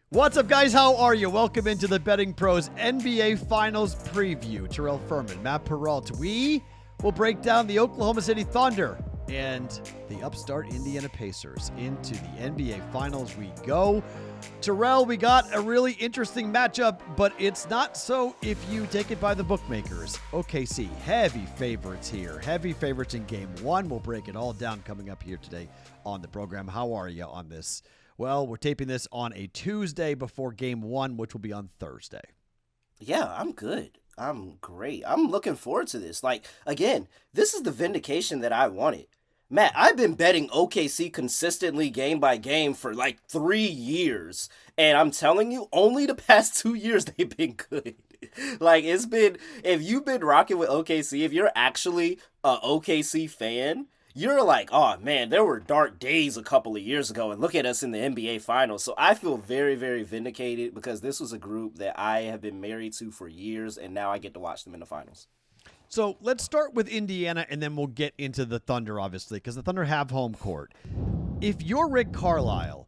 What's up, guys? How are you? Welcome into the Betting Pros NBA Finals preview. Terrell, Furman, Matt Perrault. We will break down the Oklahoma City Thunder and the upstart Indiana Pacers. Into the NBA Finals we go. Terrell, we got a really interesting matchup, but it's not so if you take it by the bookmakers. OKC, heavy favorites here. Heavy favorites in game one. We'll break it all down coming up here today on the program. How are you on this? Well, we're taping this on a Tuesday before game one, which will be on Thursday. Yeah, I'm good. I'm great. I'm looking forward to this. Again, this is the vindication that I wanted. Matt, I've been betting OKC consistently game by game for 3 years. And I'm telling you, only the past 2 years they've been good. If you've been rocking with OKC, if you're actually a OKC fan, you're like, oh man, there were dark days a couple of years ago, and look at us in the NBA Finals. So I feel very, very vindicated because this was a group that I have been married to for years, and now I get to watch them in the finals. So let's start with Indiana, and then we'll get into the Thunder, obviously, because the Thunder have home court. If you're Rick Carlisle,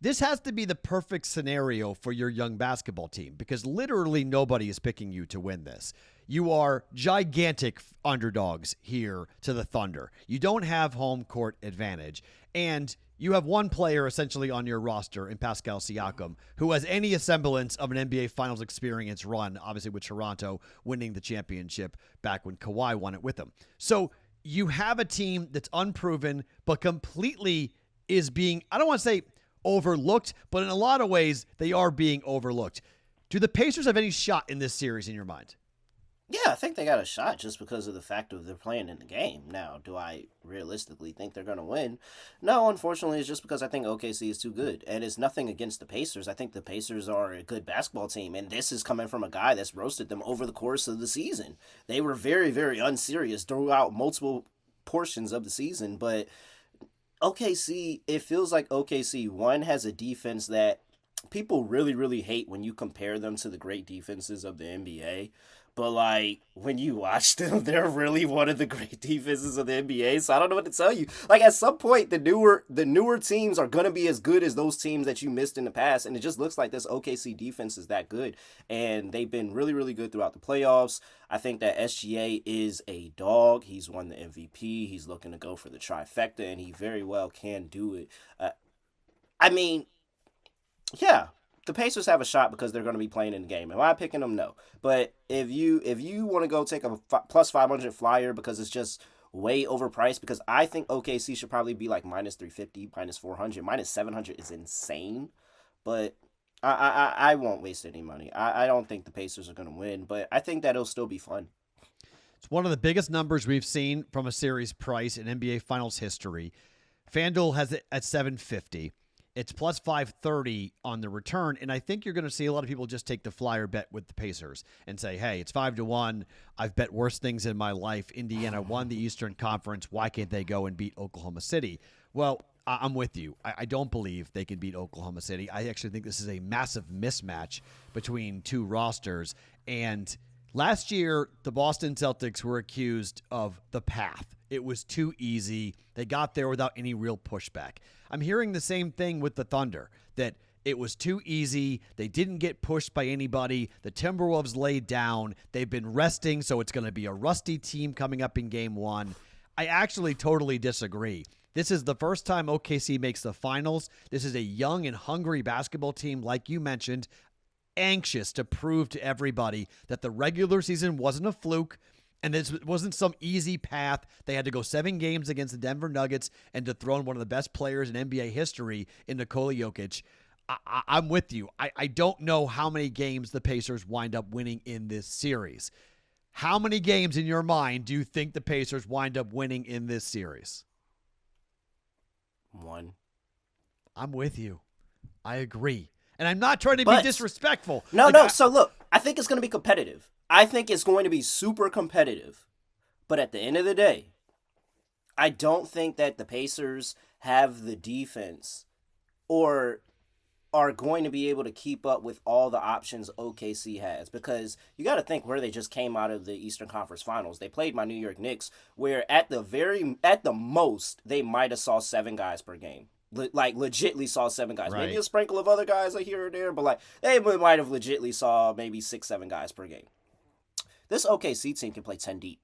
this has to be the perfect scenario for your young basketball team because literally nobody is picking you to win this. You are gigantic underdogs here to the Thunder. You don't have home court advantage. And you have one player essentially on your roster in Pascal Siakam who has any semblance of an NBA Finals experience run, obviously with Toronto winning the championship back when Kawhi won it with them. So you have a team that's unproven but completely is being, I don't want to say overlooked, but in a lot of ways they are being overlooked. Do the Pacers have any shot in this series in your mind? Yeah, I think they got a shot just because of the fact of they're playing in the game. Now, do I realistically think they're going to win? No, unfortunately, it's just because I think OKC is too good. And it's nothing against the Pacers. I think the Pacers are a good basketball team. And this is coming from a guy that's roasted them over the course of the season. They were very, very unserious throughout multiple portions of the season. But OKC, it feels like OKC, one, has a defense that people really, really hate when you compare them to the great defenses of the NBA. But, when you watch them, they're really one of the great defenses of the NBA. So I don't know what to tell you. At some point, the newer teams are going to be as good as those teams that you missed in the past. And it just looks like this OKC defense is that good. And they've been really, really good throughout the playoffs. I think that SGA is a dog. He's won the MVP. He's looking to go for the trifecta, and he very well can do it. Yeah. The Pacers have a shot because they're going to be playing in the game. Am I picking them? No. But if you want to go take a plus 500 flyer because it's just way overpriced, because I think OKC should probably be minus 350, minus 400, minus 700 is insane. But I won't waste any money. I don't think the Pacers are going to win, but I think that it'll still be fun. It's one of the biggest numbers we've seen from a series price in NBA Finals history. FanDuel has it at 750. It's plus 530 on the return, and I think you're going to see a lot of people just take the flyer bet with the Pacers and say, hey, it's 5-1. I've bet worse things in my life. Indiana won the Eastern Conference. Why can't they go and beat Oklahoma City? Well, I'm with you. I don't believe they can beat Oklahoma City. I actually think this is a massive mismatch between two rosters, and last year, the Boston Celtics were accused of the path. It was too easy. They got there without any real pushback. I'm hearing the same thing with the Thunder, that it was too easy. They didn't get pushed by anybody. The Timberwolves laid down. They've been resting, so it's going to be a rusty team coming up in game one. I actually totally disagree. This is the first time OKC makes the finals. This is a young and hungry basketball team, like you mentioned, anxious to prove to everybody that the regular season wasn't a fluke and this wasn't some easy path. They had to go 7 games against the Denver Nuggets and dethrone one of the best players in NBA history in Nikola Jokic. I'm with you. I don't know how many games the Pacers wind up winning in this series. How many games in your mind do you think the Pacers wind up winning in this series? 1. I'm with you. I agree. And I'm not trying to be disrespectful. No. So look, I think it's going to be competitive. I think it's going to be super competitive. But at the end of the day, I don't think that the Pacers have the defense or are going to be able to keep up with all the options OKC has, because you got to think where they just came out of the Eastern Conference Finals. They played my New York Knicks, where at the most they might have saw 7 guys per game. like legitly saw 7 guys. Right. Maybe a sprinkle of other guys like here or there, but like they might have legitly saw maybe 6-7 guys per game. This OKC team can play 10 deep.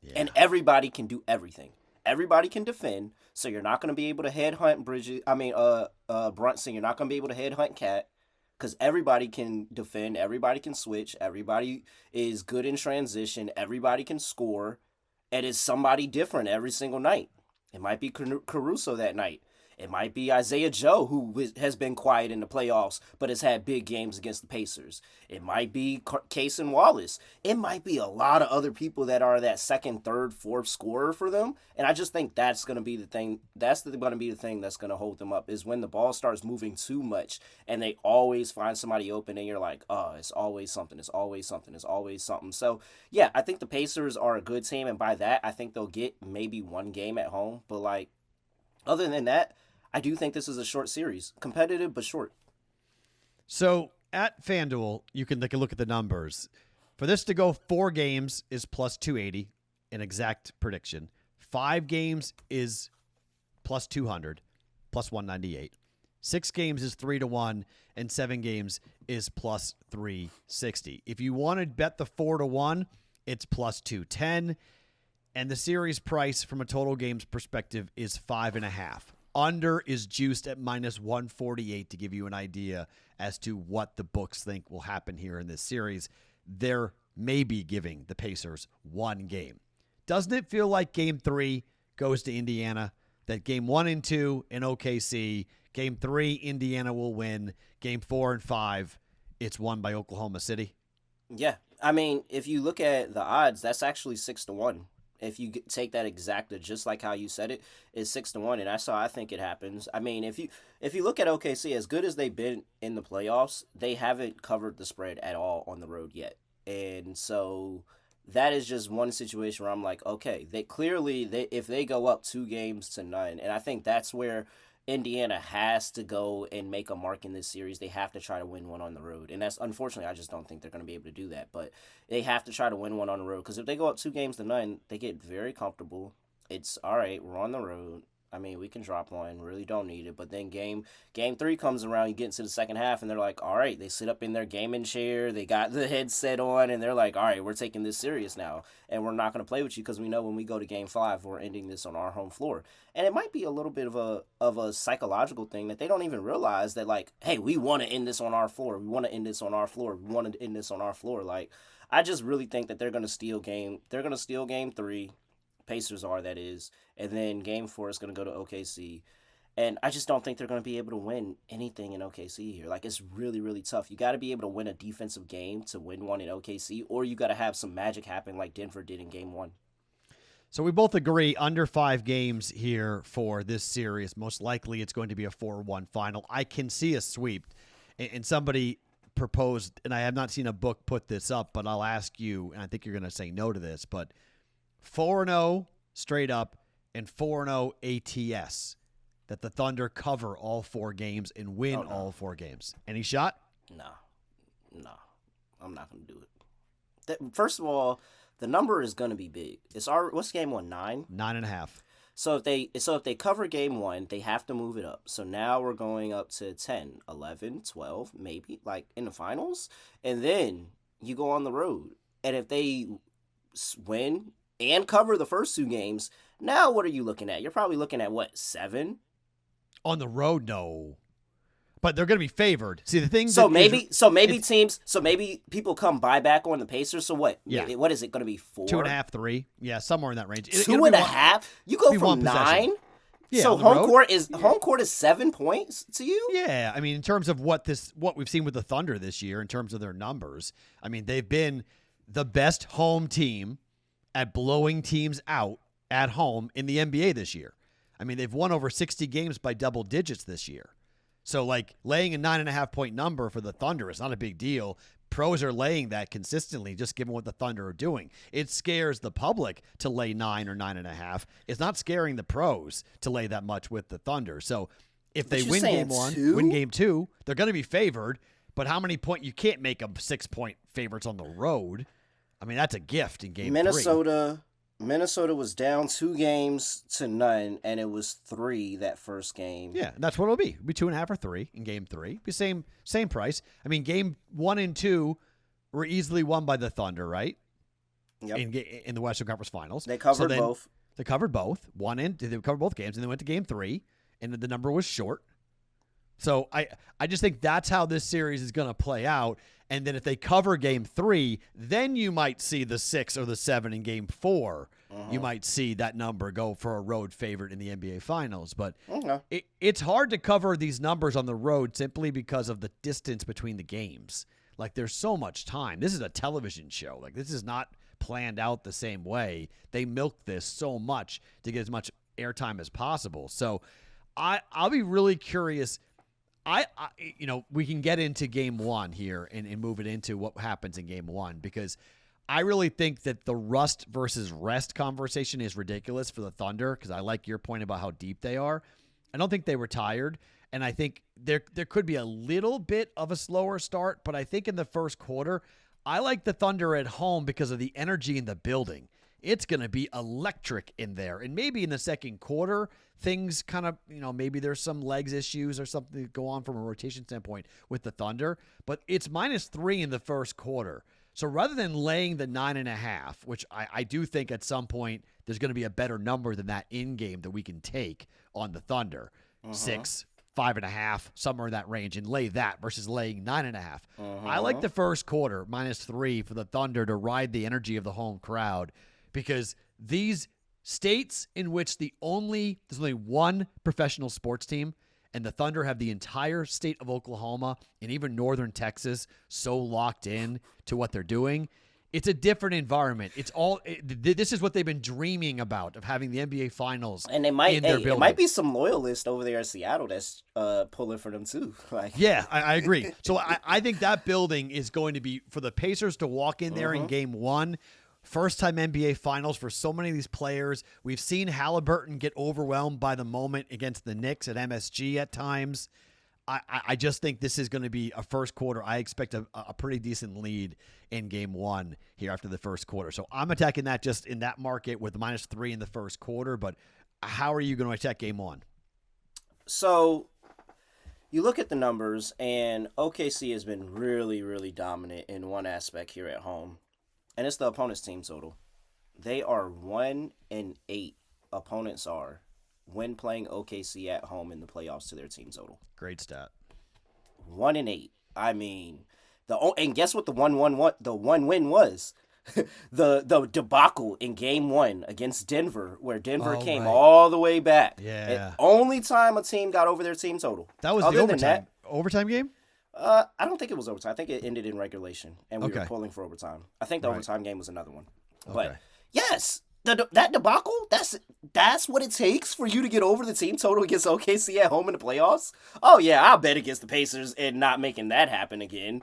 Yeah. And everybody can do everything. Everybody can defend, so you're not going to be able to headhunt Brunson. You're not going to be able to headhunt Cat, because everybody can defend, everybody can switch, everybody is good in transition, everybody can score, and it's somebody different every single night. It might be Caruso that night. It might be Isaiah Joe, who has been quiet in the playoffs, but has had big games against the Pacers. It might be Case and Wallace. It might be a lot of other people that are that second, third, fourth scorer for them. And I just think that's going to be the thing. That's going to be the thing that's going to hold them up, is when the ball starts moving too much and they always find somebody open and you're like, oh, it's always something. It's always something. It's always something. So, yeah, I think the Pacers are a good team. And by that, I think they'll get maybe one game at home. But, like, other than that, I do think this is a short series. Competitive, but short. So at FanDuel, you can take a look at the numbers. For this to go 4 games is plus 280, an exact prediction. 5 games is plus 200, plus 198. 6 games is 3-1, and 7 games is plus 360. If you want to bet the 4-1, it's plus 210. And the series price from a total games perspective is 5.5. Under is juiced at minus 148 to give you an idea as to what the books think will happen here in this series. They're maybe giving the Pacers 1 game. Doesn't it feel like game 3 goes to Indiana? That game 1 and 2 in OKC, game 3 Indiana will win, game 4 and 5 it's won by Oklahoma City? Yeah. I mean, if you look at the odds, that's actually 6-1. If you take that exacta, just like how you said it, is 6-1, and that's how I think it happens. I mean, if you look at OKC, as good as they've been in the playoffs, they haven't covered the spread at all on the road yet, and so that is just one situation where I'm like, okay, if they go up 2-0, and I think that's where Indiana has to go and make a mark in this series. They have to try to win one on the road. And that's, unfortunately, I just don't think they're going to be able to do that. But they have to try to win one on the road. Because if they go up 2-0, they get very comfortable. It's, all right, we're on the road. I mean, we can drop one. Really don't need it. But then game 3 comes around. You get into the second half, and they're like, all right. They sit up in their gaming chair. They got the headset on, and they're like, all right, we're taking this serious now. And we're not going to play with you because we know when we go to game 5, we're ending this on our home floor. And it might be a little bit of a psychological thing that they don't even realize that, like, hey, we want to end this on our floor. We want to end this on our floor. We want to end this on our floor. Like, I just really think that they're going to steal game 3. Pacers are, that is, and then game 4 is going to go to OKC, and I just don't think they're going to be able to win anything in OKC here. Like, it's really, really tough. You got to be able to win a defensive game to win one in OKC, or you got to have some magic happen like Denver did in game 1. So we both agree under 5 games here for this series. Most likely it's going to be a 4-1 final. I can see a sweep, and somebody proposed, and I have not seen a book put this up, but I'll ask you, and I think you're going to say no to this, but 4-0 straight up and 4-0 ATS, that the Thunder cover all 4 games and win all 4 games. Any shot? No, I'm not going to do it. First of all, the number is going to be big. What's game 1? 9? 9.5. So if they cover game 1, they have to move it up. So now we're going up to 10, 11, 12, maybe, like in the finals. And then you go on the road. And if they win and cover the first 2 games, now what are you looking at? You're probably looking at, what, 7? On the road, no. But they're going to be favored. See, the thing. So maybe people come buy back on the Pacers. So what? Yeah. What is it going to be? 4? 2.5, 3. Yeah, somewhere in that range. 2.5. You go from 9. Yeah, so home court is 7 points to you? Yeah, I mean, in terms of what we've seen with the Thunder this year, in terms of their numbers, I mean, they've been the best home team at blowing teams out at home in the NBA this year. I mean, they've won over 60 games by double digits this year. So, like, laying a 9.5-point number for the Thunder is not a big deal. Pros are laying that consistently, just given what the Thunder are doing. It scares the public to lay 9 or 9.5. It's not scaring the pros to lay that much with the Thunder. So, if they win game 1, win game 2, they're going to be favored. But how many points? You can't make them 6-point favorites on the road. I mean, that's a gift in game 3. Minnesota was down 2 games to none, and it was 3 that first game. Yeah, that's what it'll be. It'll be 2.5 or 3 in game 3. Be same price. I mean, game 1 and 2 were easily won by the Thunder, right? Yep. In the Western Conference Finals. They covered both. They covered both. They covered both games, and they went to game 3, and the number was short. So I just think that's how this series is going to play out. And then if they cover game 3, then you might see the 6 or the 7 in game 4. You might see that number go for a road favorite in the NBA Finals. But it's hard to cover these numbers on the road simply because of the distance between the games. Like, there's so much time. This is a television show. Like, this is not planned out the same way. They milk this so much to get as much airtime as possible. So I'll be really curious. We can get into game 1 here and move it into what happens in game 1, because I really think that the rust versus rest conversation is ridiculous for the Thunder, because I like your point about how deep they are. I don't think they were tired, and I think there could be a little bit of a slower start, but I think in the first quarter, I like the Thunder at home because of the energy in the building. It's going to be electric in there. And maybe in the second quarter, things kind of, maybe there's some legs issues or something that go on from a rotation standpoint with the Thunder. But it's -3 in the first quarter. So rather than laying the 9.5, which I do think at some point there's going to be a better number than that in game that we can take on the Thunder, 6, 5.5, somewhere in that range, and lay that versus laying 9.5. I like the first quarter, -3 for the Thunder to ride the energy of the home crowd, because these states in which there's only one professional sports team, and the Thunder have the entire state of Oklahoma and even northern Texas so locked in to what they're doing, it's a different environment. This is what they've been dreaming about, of having the NBA Finals. And it might be some loyalists over there in Seattle that's pulling for them too. Yeah, I agree. So I think that building is going to be, for the Pacers to walk in there in game 1. First time NBA Finals for so many of these players. We've seen Halliburton get overwhelmed by the moment against the Knicks at MSG at times. I just think this is going to be a first quarter. I expect a pretty decent lead in game 1 here after the first quarter. So I'm attacking that just in that market with -3 in the first quarter. But how are you going to attack game 1? So you look at the numbers, and OKC has been really, really dominant in one aspect here at home. And it's the opponent's team total. They are 1-8. Opponents are when playing OKC at home in the playoffs to their team total. Great stat. 1-8. I mean, and guess what the one win was? the debacle in game 1 against Denver, where Denver came all the way back. Yeah. And only time a team got over their team total. That was the overtime game? I don't think it was overtime. I think it ended in regulation, and we were pulling for overtime. I think the overtime game was another one. But yes, that debacle, that's what it takes for you to get over the team total against OKC at home in the playoffs. Oh yeah, I'll bet against the Pacers and not making that happen again.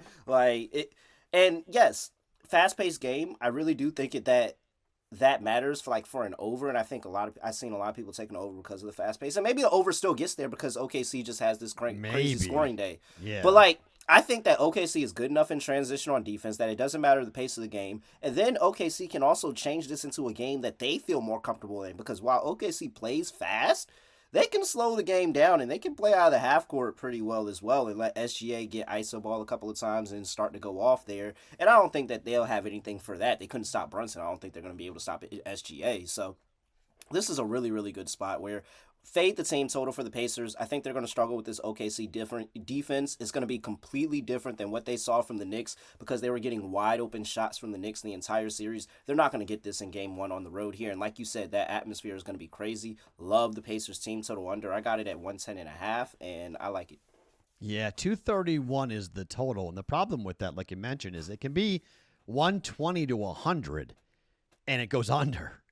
And yes, fast-paced game. I really do think that matters for an over, and I think I've seen a lot of people taking over because of the fast pace, and maybe the over still gets there because OKC just has this crazy scoring day. Yeah. But I think that OKC is good enough in transition on defense that it doesn't matter the pace of the game, and then OKC can also change this into a game that they feel more comfortable in, because while OKC plays fast, they can slow the game down, and they can play out of the half court pretty well as well, and let SGA get ISO ball a couple of times and start to go off there. And I don't think that they'll have anything for that. They couldn't stop Brunson. I don't think they're going to be able to stop SGA. So this is a really, really good spot where fade the team total for the Pacers. I think they're going to struggle with this OKC defense. It's going to be completely different than what they saw from the Knicks, because they were getting wide open shots from the Knicks the entire series. They're not going to get this in game 1 on the road here. And like you said, that atmosphere is going to be crazy. Love the Pacers team total under. I got it at 110.5, and I like it. Yeah, 231 is the total. And the problem with that, like you mentioned, is it can be 120 to 100, and it goes under.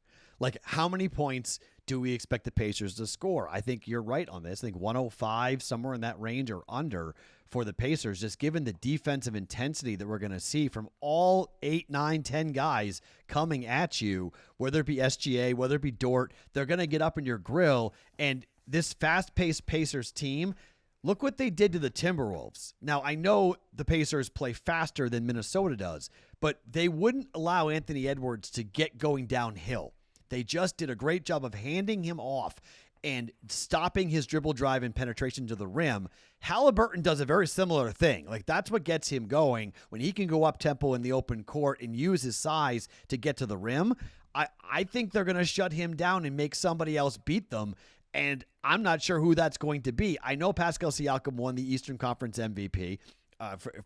Like, how many points do we expect the Pacers to score? I think you're right on this. I think 105, somewhere in that range or under for the Pacers, just given the defensive intensity that we're going to see from all 8, 9, 10 guys coming at you, whether it be SGA, whether it be Dort, they're going to get up in your grill. And this fast-paced Pacers team, look what they did to the Timberwolves. Now, I know the Pacers play faster than Minnesota does, but they wouldn't allow Anthony Edwards to get going downhill. They just did a great job of handing him off and stopping his dribble drive and penetration to the rim. Halliburton does a very similar thing. Like, that's what gets him going when he can go up tempo in the open court and use his size to get to the rim. I think they're going to shut him down and make somebody else beat them. And I'm not sure who that's going to be. I know Pascal Siakam won the Eastern Conference MVP,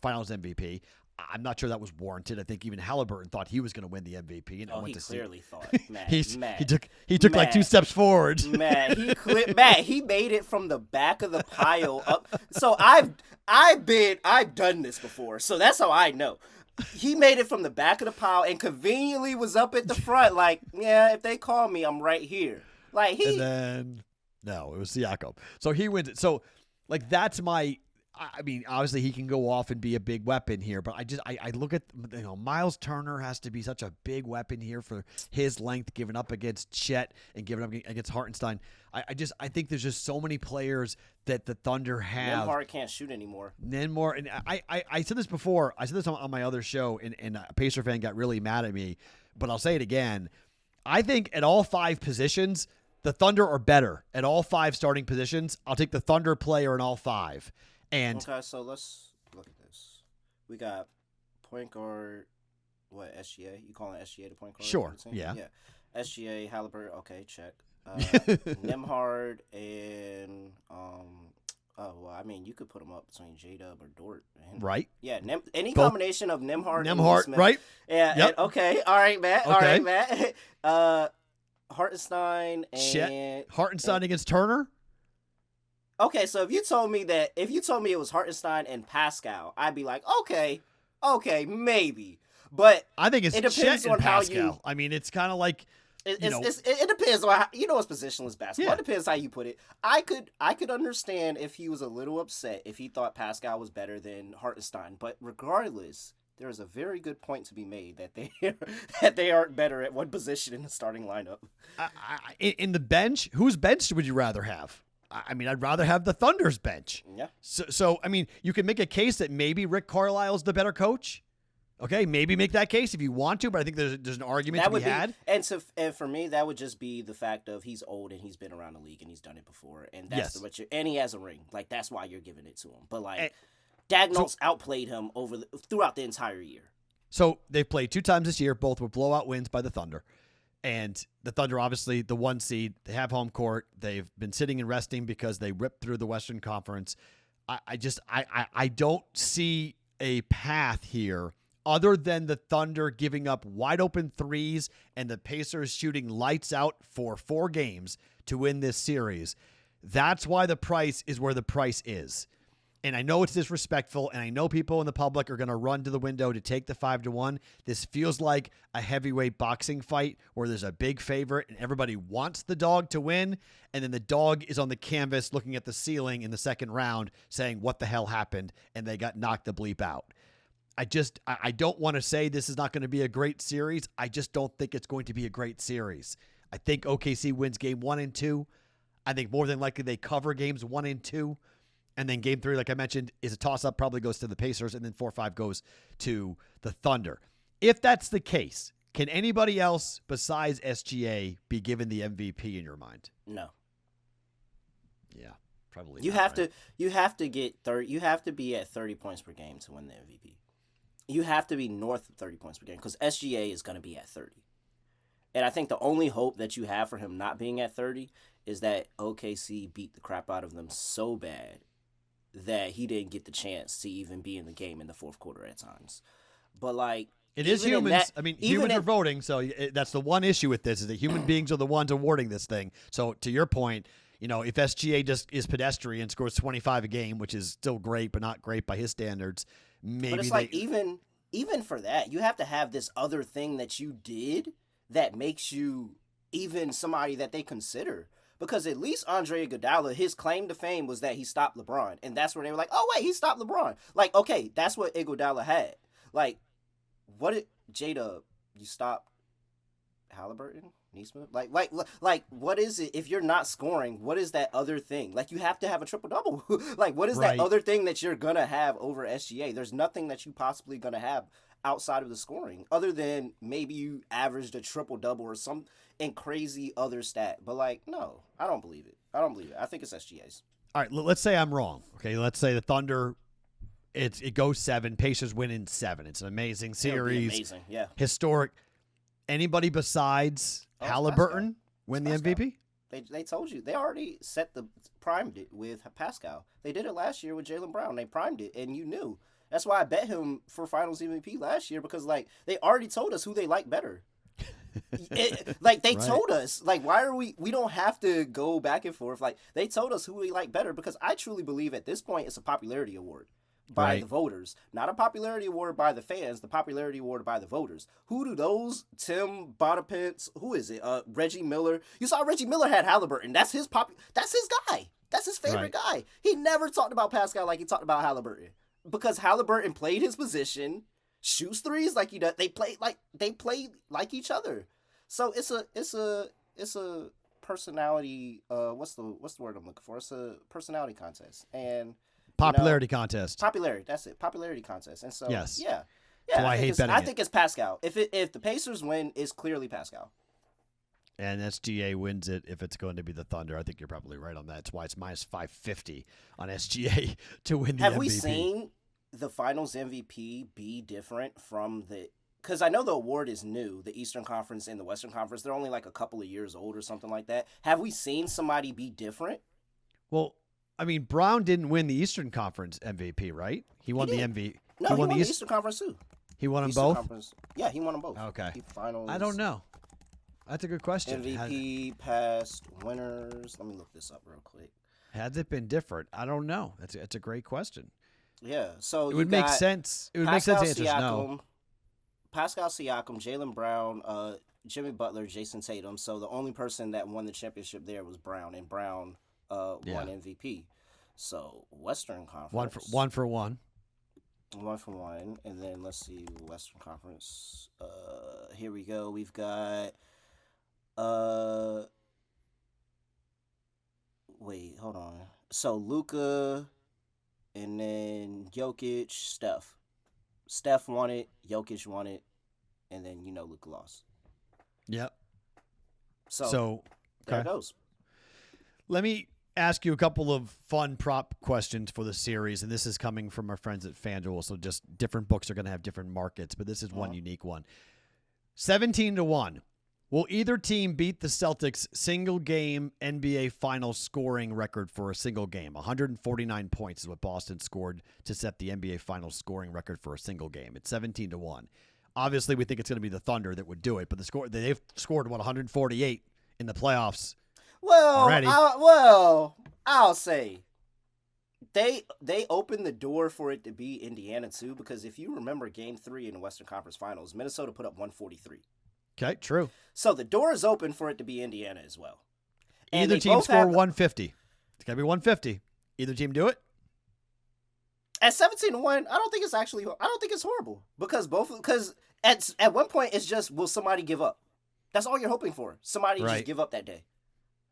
Finals MVP. I'm not sure that was warranted. I think even Halliburton thought he was going to win the MVP. And he clearly thought. Matt, he took like 2 steps forward. Matt, he made it from the back of the pile up. So I've done this before. So that's how I know. He made it from the back of the pile and conveniently was up at the front. Like, yeah, if they call me, I'm right here. Like And then no, it was Siakam. So he wins it. So like that's my. I mean, obviously he can go off and be a big weapon here, but I look at, Miles Turner has to be such a big weapon here for his length, giving up against Chet and giving up against Hartenstein. I think there's just so many players that the Thunder have. Nembhard can't shoot anymore. Nembhard, and I said this before. I said this on my other show, and a Pacer fan got really mad at me, but I'll say it again. I think at all 5 positions, the Thunder are better. At all 5 starting positions, I'll take the Thunder player in all 5. And okay, so let's look at this. We got point guard, SGA? You calling SGA the point guard? Sure, yeah. SGA, Halliburton, okay, check. Nembhard and, you could put them up between J-Dub or Dort. Right. Yeah, any combination of Nembhard and Smith. Right. Yeah, yep. Okay, all right, Matt. Hartenstein and... Chet. Hartenstein against Turner? Okay, so if you told me it was Hartenstein and Pascal, I'd be like, okay, maybe. But I think it depends Chet on how you. I mean, it's kind of like it depends on how, it's positionless basketball. Yeah. It depends how you put it. I could understand if he was a little upset if he thought Pascal was better than Hartenstein, but regardless, there is a very good point to be made that they aren't better at one position in the starting lineup. In the bench, whose bench would you rather have? I mean, I'd rather have the Thunder's bench. Yeah. So I mean, you can make a case that maybe Rick Carlisle's the better coach. Okay, maybe make that case if you want to, but I think there's an argument to be had. And for me, that would just be the fact of he's old and he's been around the league and he's done it before, and that's and he has a ring. Like, that's why you're giving it to him. But Dagnall's outplayed him throughout the entire year. So they've played 2 times this year, both with blowout wins by the Thunder. And the Thunder, obviously, the 1 seed, they have home court. They've been sitting and resting because they ripped through the Western Conference. I don't see a path here other than the Thunder giving up wide open threes and the Pacers shooting lights out for 4 games to win this series. That's why the price is where the price is. And I know it's disrespectful, and I know people in the public are going to run to the window to take the 5-1. This feels like a heavyweight boxing fight where there's a big favorite and everybody wants the dog to win, and then the dog is on the canvas looking at the ceiling in the second round saying, what the hell happened? And they got knocked the bleep out. I don't want to say this is not going to be a great series. I just don't think it's going to be a great series. I think OKC wins game 1 and 2. I think more than likely they cover games 1 and 2. And then game 3, like I mentioned, is a toss-up, probably goes to the Pacers, and then 4-5 goes to the Thunder. If that's the case, can anybody else besides SGA be given the MVP in your mind? No. Yeah, probably. You have to be at 30 points per game to win the MVP. You have to be north of 30 points per game because SGA is going to be at 30. And I think the only hope that you have for him not being at 30 is that OKC beat the crap out of them so bad that he didn't get the chance to even be in the game in the fourth quarter at times. But it is humans. Humans are voting, so that's the one issue with this is that human beings are the ones awarding this thing. So to your point, if SGA just is pedestrian, scores 25 a game, which is still great, but not great by his standards, maybe. But it's even for that, you have to have this other thing that you did that makes you even somebody that they consider. Because at least Andre Iguodala, his claim to fame was that he stopped LeBron. And that's where they were like, oh, wait, he stopped LeBron. Okay, that's what Iguodala had. What did J-Dub, you stopped Halliburton? Neesmith? What is it? If you're not scoring, what is that other thing? You have to have a triple-double. What is that other thing that you're going to have over SGA? There's nothing that you possibly going to have outside of the scoring, other than maybe you averaged a triple-double or some and crazy other stat. But, like, no, I don't believe it. I think it's SGA's. All right, let's say I'm wrong. Okay, let's say the Thunder, it goes 7. Pacers win in 7. It's an amazing series. Amazing, yeah. Historic. Anybody besides Halliburton win the MVP? They told you. They already primed it with Pascal. They did it last year with Jaylen Brown. They primed it, and you knew. That's why I bet him for Finals MVP last year, because, like, they already told us who they like better. They told us. Like, why are we don't have to go back and forth. Like, they told us who we like better, because I truly believe at this point it's a popularity award by the voters. Not a popularity award by the fans, the popularity award by the voters. Who do those Tim Bonaparte, who is it? Reggie Miller. You saw Reggie Miller had Halliburton. That's his guy. That's his favorite guy. He never talked about Pascal like he talked about Halliburton. Because Halliburton played his position, shoots threes like he does. They play like each other. So it's a personality. What's the word I'm looking for? It's a personality contest and popularity contest. Popularity. That's it. Popularity contest. And so yes, yeah. So I hate betting. I think it's Pascal. If the Pacers win, it's clearly Pascal. And SGA wins it if it's going to be the Thunder. I think you're probably right on that. That's why it's minus 550 on SGA to win the MVP. Have we seen the Finals MVP be different from the... Because I know the award is new, the Eastern Conference and the Western Conference. They're only like a couple of years old or something like that. Have we seen somebody be different? Well, I mean, Brown didn't win the Eastern Conference MVP, right? He won the MVP. No, he won the Eastern Conference too. He won them Eastern both? Conference. Yeah, he won them both. Okay. Finals. I don't know. That's a good question. MVP, past winners. Let me look this up real quick. Has it been different? I don't know. It's a great question. Yeah, so it would make sense. It would make sense to answer no. Pascal Siakam, Jaylen Brown, Jimmy Butler, Jason Tatum. So the only person that won the championship there was Brown, and Brown won MVP. So Western Conference. One for one. 1 for 1. And then let's see, Western Conference. Here we go. We've got... wait, hold on. So Luka, and then Jokic, Steph. Steph won it, Jokic won it, and then Luka lost. Yep. So there it goes. Let me ask you a couple of fun prop questions for the series, and this is coming from our friends at FanDuel, so just different books are going to have different markets, but this is one unique one. 17-1. Will either team beat the Celtics' single-game NBA Finals scoring record for a single game? 149 points is what Boston scored to set the NBA Finals scoring record for a single game. It's 17-1. Obviously, we think it's going to be the Thunder that would do it, but they've scored 148 in the playoffs. Well, I'll say they opened the door for it to be Indiana too, because if you remember Game 3 in the Western Conference Finals, Minnesota put up 143. Okay, true. So the door is open for it to be Indiana as well. And either team score 150. It's got to be 150. Either team do it? At 17-1, I don't think it's horrible, because at one point it's just, will somebody give up? That's all you're hoping for. Somebody just give up that day.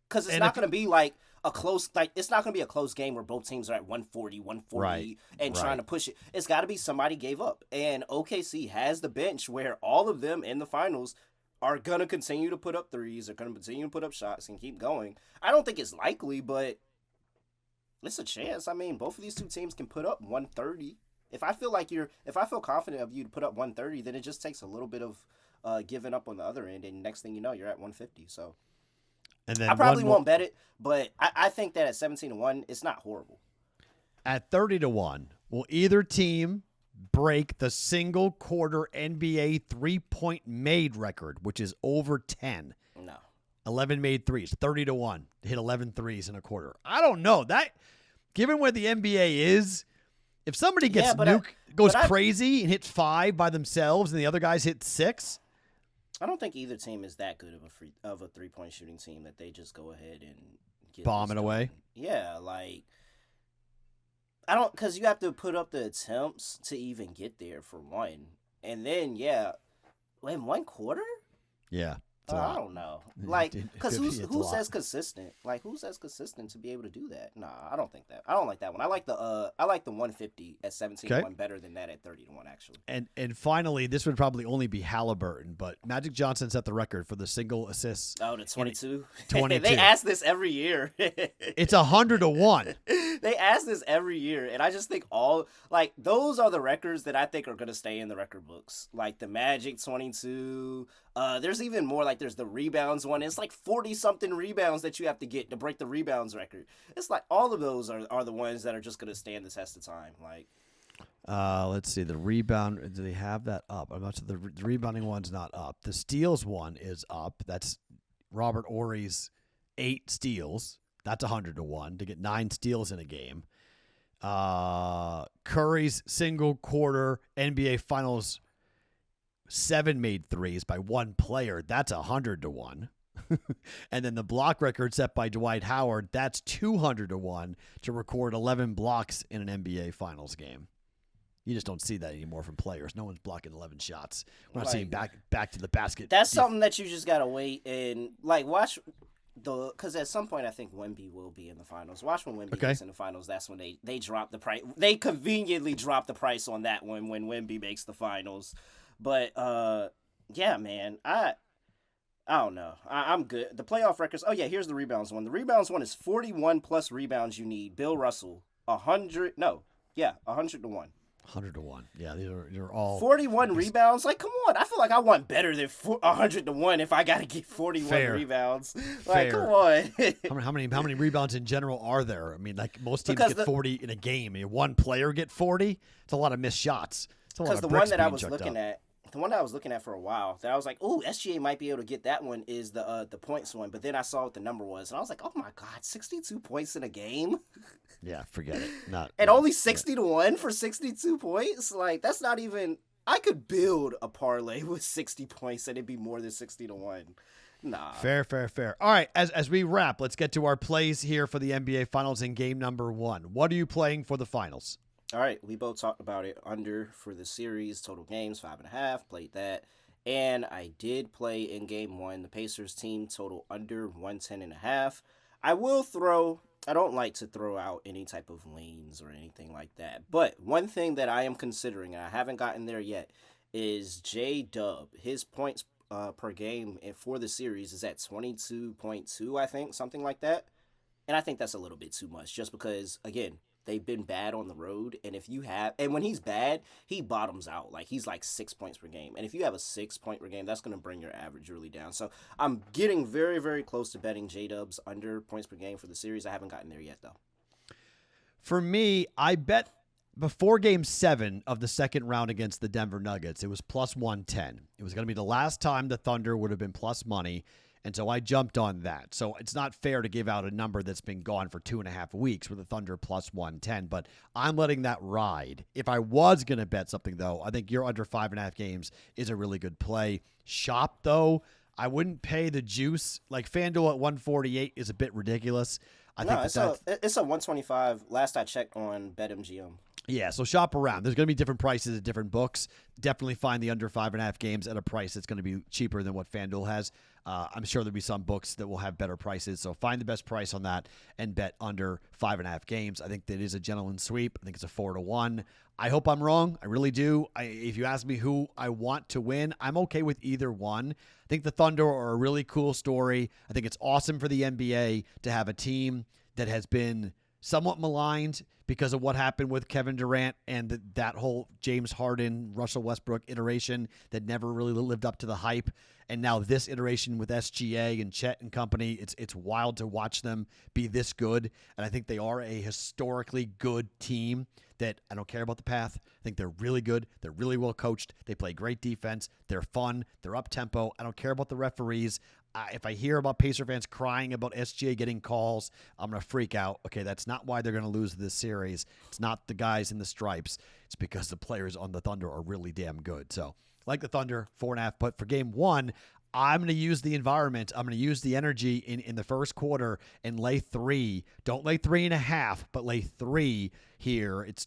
Because it's not going to be like a close, it's not going to be a close game where both teams are at 140 and trying to push it. It's got to be somebody gave up. And OKC has the bench where all of them in the finals are going to continue to put up threes, are going to continue to put up shots and keep going. I don't think it's likely, but it's a chance. I mean, both of these two teams can put up 130. If I feel confident of you to put up 130, then it just takes a little bit of giving up on the other end, and next thing you know, you're at 150. So and then I probably won't bet it, but I think that at 17-1, it's not horrible. At 30-1, will either team break the single quarter NBA 3-point made record, which is over 10? No. 11 made threes, 30-1 to hit 11 threes in a quarter. I don't know that. Given where the NBA is, if somebody gets goes crazy and hits 5 by themselves, and the other guys hit 6. I don't think either team is that good of a 3-point shooting team that they just go ahead and get bomb it away. Yeah, like I don't, because you have to put up the attempts to even get there for one, and then in one quarter. Yeah, It's a I lot. don't know. Like, because It's a who lot. says consistent? Like, who says consistent to be able to do that? Nah, I don't think that. I don't like that one. I like the 150 at 17 to 1 better than that at 30 to 1 actually. And finally, this would probably only be Halliburton, but Magic Johnson set the record for the single assists. Oh, the 22. 22. They ask this every year. It's 100 to 1. They ask this every year, and I just think those are the records that I think are gonna stay in the record books. Like the Magic 22. There's even more. Like there's the rebounds one. It's like 40 something rebounds that you have to get to break the rebounds record. It's like all of those are the ones that are just gonna stand the test of time. Like. Let's see. The rebound, do they have that up? I'm not sure. The rebounding one's not up. The steals one is up. That's Robert Ory's 8 steals. That's 100 to 1 to get 9 steals in a game. Curry's single quarter NBA Finals 7 made threes by one player. That's 100 to 1. And then the block record set by Dwight Howard, that's 200 to 1 to record 11 blocks in an NBA Finals game. You just don't see that anymore from players. No one's blocking 11 shots. We're not seeing back to the basket. That's something that you just gotta wait and watch because at some point I think Wemby will be in the finals. Watch when Wemby gets in the finals. That's when they drop the price. They conveniently drop the price on that one when Wemby makes the finals. But yeah, man, I don't know. I'm good. The playoff records. Oh yeah, here's the rebounds one. The rebounds one is 41 plus rebounds you need. Bill Russell 100 to 1. 100 to 1. Yeah, these are all 41 rebounds. Like, come on! I feel like I want better than 100 to 1 if I got to get 41 rebounds. Like, come on! how many rebounds in general are there? I mean, like most teams get 40 in a game. I mean, one player get 40. It's a lot of missed shots. Because the one that I was looking at. The one that I was looking at for a while, that I was like, "Oh, SGA might be able to get that one." Is the points one? But then I saw what the number was, and I was like, "Oh my god, 62 points in a game." Yeah, forget it. Only 60 to 1 for 62 points. Like that's not even. I could build a parlay with 60 points, and it'd be more than 60 to 1. Nah. Fair. All right, as we wrap, let's get to our plays here for the NBA Finals in game number 1. What are you playing for the finals? All right, we both talked about it. Under for the series, total games 5.5. Played that, and I did play in game 1 the Pacers team total under 110.5. I will throw. I don't like to throw out any type of leans or anything like that. But one thing that I am considering, and I haven't gotten there yet, is J-Dub. His points per game for the series is at 22.2, I think, something like that. And I think that's a little bit too much, just because again. They've been bad on the road, and when he's bad, he bottoms out. Like he's like 6 points per game, and if you have a 6 point per game, that's going to bring your average really down. So I'm getting very, very close to betting J-Dubs under points per game for the series. I haven't gotten there yet though. For me, I bet before game 7 of the second round against the Denver Nuggets, it was plus 110. It was going to be the last time the Thunder would have been plus money. And so I jumped on that. So it's not fair to give out a number that's been gone for 2.5 weeks with the Thunder plus 110, but I'm letting that ride. If I was going to bet something, though, I think your under 5.5 games is a really good play. Shop, though, I wouldn't pay the juice. Like FanDuel at 148 is a bit ridiculous. It's a 125 last I checked on BetMGM. Yeah, so shop around. There's going to be different prices at different books. Definitely find the under 5.5 games at a price that's going to be cheaper than what FanDuel has. I'm sure there'll be some books that will have better prices. So find the best price on that and bet under 5.5 games. I think that is a gentleman's sweep. I think it's a 4 to 1. I hope I'm wrong. I really do. If you ask me who I want to win, I'm okay with either one. I think the Thunder are a really cool story. I think it's awesome for the NBA to have a team that has been somewhat maligned because of what happened with Kevin Durant and that whole James Harden, Russell Westbrook iteration that never really lived up to the hype. And now this iteration with SGA and Chet and company, it's wild to watch them be this good. And I think they are a historically good team that I don't care about the path. I think they're really good. They're really well coached. They play great defense. They're fun. They're up-tempo. I don't care about the referees. If I hear about Pacer fans crying about SGA getting calls, I'm going to freak out. Okay, that's not why they're going to lose this series. It's not the guys in the stripes. It's because the players on the Thunder are really damn good. So, like the Thunder, 4.5. But for game 1, I'm going to use the environment. I'm going to use the energy in the first quarter and lay 3. Don't lay 3.5, but lay 3 here. It's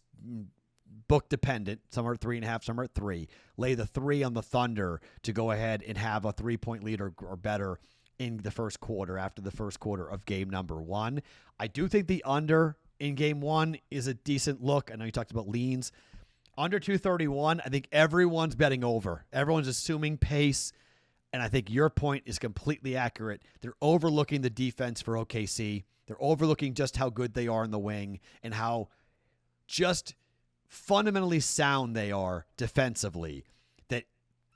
book dependent. Some are at 3.5, some are at 3. Lay the 3 on the Thunder to go ahead and have a 3-point lead or better in the first quarter, after the first quarter of game number 1. I do think the under in game 1 is a decent look. I know you talked about leans. Under 231, I think everyone's betting over. Everyone's assuming pace, and I think your point is completely accurate. They're overlooking the defense for OKC. They're overlooking just how good they are in the wing and how just fundamentally sound they are defensively. That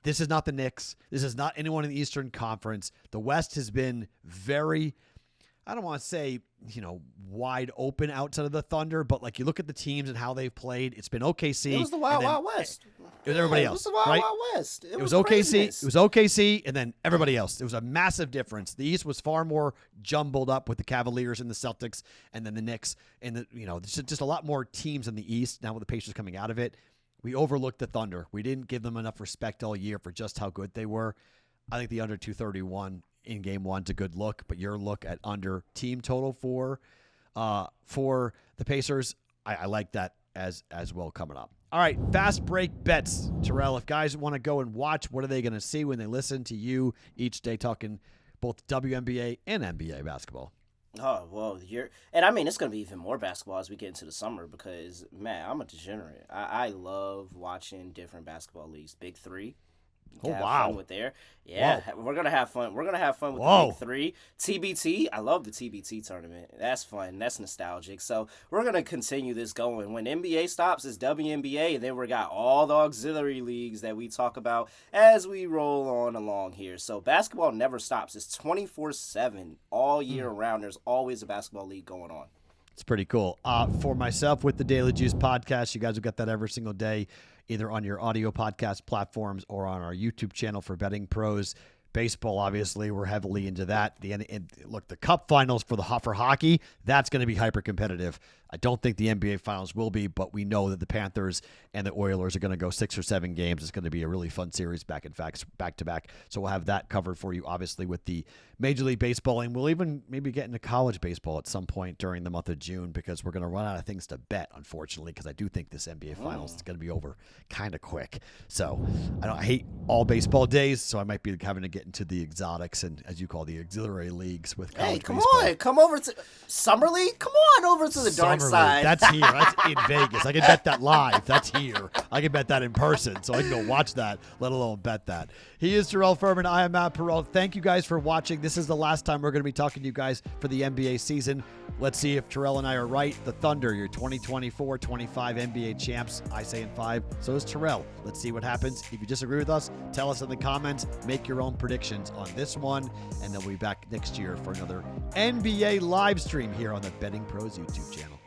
this is not the Knicks. This is not anyone in the Eastern Conference. The West has been very, I don't want to say, wide open outside of the Thunder, but like you look at the teams and how they've played, it's been OKC. It was the Wild Wild West. It was everybody else. It was the Wild right? Wild West. It was OKC. craziness. It was OKC, and then everybody else. It was a massive difference. The East was far more jumbled up with the Cavaliers and the Celtics, and then the Knicks, and there's just a lot more teams in the East now with the Pacers coming out of it. We overlooked the Thunder. We didn't give them enough respect all year for just how good they were. I think the under 231 in game 1's a good look, but your look at under team total for the Pacers, I like that as well coming up. All right, fast break bets. Terrell, if guys want to go and watch, what are they going to see when they listen to you each day talking both WNBA and NBA basketball? Oh, well, it's going to be even more basketball as we get into the summer because, man, I'm a degenerate. I love watching different basketball leagues. Big Three. Oh, have wow. fun with there. Yeah, Whoa. we're going to have fun. We're going to have fun with Whoa. the Big Three. TBT, I love the TBT tournament. That's fun. That's nostalgic. So we're going to continue this going. When NBA stops, it's WNBA, and then we got all the auxiliary leagues that we talk about as we roll on along here. So basketball never stops. It's 24/7 all year round. There's always a basketball league going on. It's pretty cool. For myself with the Daily Juice podcast, you guys will get that every single day, either on your audio podcast platforms or on our YouTube channel for Betting Pros. Baseball, obviously, we're heavily into that. Look, the Cup Finals for hockey, that's going to be hyper competitive. I don't think the NBA Finals will be, but we know that the Panthers and the Oilers are going to go 6 or 7 games. It's going to be a really fun series back to back. So we'll have that covered for you, obviously, with the Major League Baseball, and we'll even maybe get into college baseball at some point during the month of June because we're going to run out of things to bet, unfortunately, because I do think this NBA Finals is going to be over kind of quick. So I hate all baseball days, so I might be having to get into the exotics and, as you call, the auxiliary leagues with college baseball. Come over to Summer League. Come on over to the dark side. That's here. That's in Vegas. I can bet that live. That's here. I can bet that in person, so I can go watch that, let alone bet that. He is Terrell Furman. I am Matt Perrault. Thank you guys for watching. This is the last time we're going to be talking to you guys for the NBA season. Let's see if Terrell and I are right. The Thunder, your 2024-25 NBA champs. I say in 5. So is Terrell. Let's see what happens. If you disagree with us, tell us in the comments. Make your own predictions on this one, and then we'll be back next year for another NBA live stream here on the Betting Pros YouTube channel.